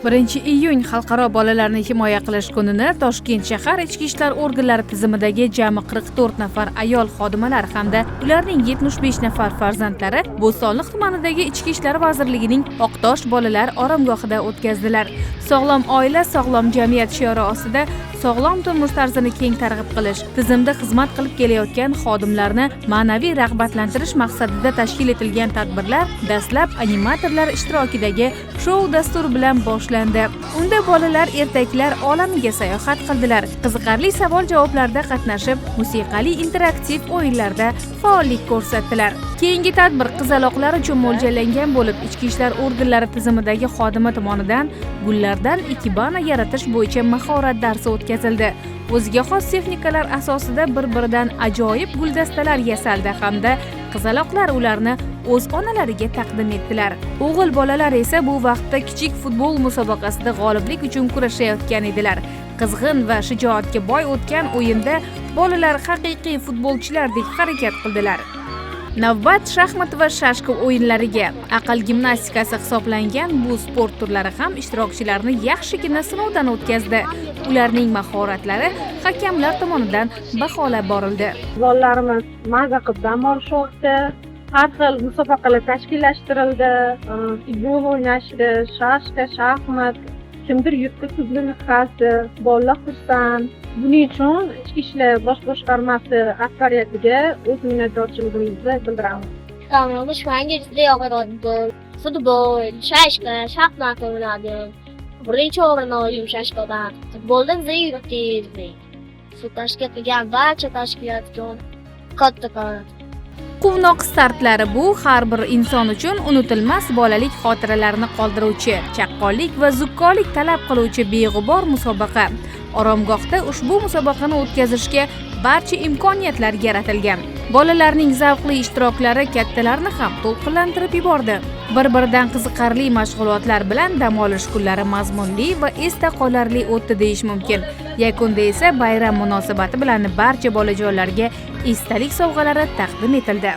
1-iyun Xalqaro bolalarni himoya qilish kunini Toshkent shahar ichki ishlar organlari tizimidagi jami 44 nafar ayol xodimalar hamda ularning 75 nafar farzandlari Bo'stonliq tumanidagi Ichki ishlar vazirligining Oqtosh bolalar oromgohida o'tkazdilar. Sog'lom oila, sog'lom jamiyat shiori ostida sog'lom turmush tarzini keng targ'ib qilish, tizimda xizmat qilib kelayotgan xodimlarni ma'naviy rag'batlantirish maqsadida tashkil etilgan tadbirlar dastlab animatorlar ishtirokidagi shou dasturi bilan boshlandi. Unda bolalar ertaklar olamiga sayohat qildilar. Qiziqarli savol-javoblarda qatnashib, musiqali interaktiv o'yinlarda faollik ko'rsatdilar. Keyingi tadbir qizaloqlar uchun mo'ljallangan bo'lib, ichki ishlar organlari tizimidagi xodima tomonidan gullardan ikebana yaratish bo'yicha mahorat darsi o'tkazildi. O'ziga xos texnikalar asosida bir-biridan ajoyib guldastalar yasaldi hamda qizaloqlar ularni o'z onalariga taqdim etdilar. O'g'il bolalar esa bu vaqtda kichik futbol musobaqasida g'oliblik uchun kurashayotgan edilar. Qizg'in va shijoatga boy o'tgan o'yinda bolalar haqiqiy futbolchilardek harakat qildilar. Navbat shaxmat va shashka o'yinlariga. Aql gimnastikasi hisoblangan bu sport turlari ham ishtirokchilarni yaxshigina sinovdan o'tkazdi. Ularning mahoratlari hakamlar tomonidan baholab borildi. Bolalarimiz mazza qilib dam olishyapti. Har xil musobaqalar tashkillashtirildi. Futbol o'ynashdi, shashka, shaxmat, kimdir yurtda kuzgi nusxasi, bolalar xursand. Buning uchun ichki ishlar bosh boshqarmasi rahbariyatiga o'z minnatdorchiligimizni bildiramiz. Tamomlash menga juda yoqadi. Futbol, shashka, shaxmat o'ynadim. Birinchi o'rinni oldim shashkadan. Futbolda biza yurtdik. Shu tashkil qilgan barcha tashkilotga kattakon. Quvnoq startlari bu har bir inson uchun unutilmas bolalik xotiralarini qoldiruvchi, chaqqonlik va zukkolik talab qiluvchi beg'ubor musobaqa. Oromgohda ushbu musobaqani o'tkazishga barcha imkoniyatlar yaratilgan. Bolalarning zavqli ishtiroklari kattalarni ham to'lqinlantirib yubordi. Bir-biridan qiziqarli mashg'ulotlar bilan dam olish kunlari mazmunli va esda qolarli o'tdi deyish mumkin. Yakunda esa bayram munosabati bilan barcha bolajonlarga esdalik sovg'alari taqdim etildi.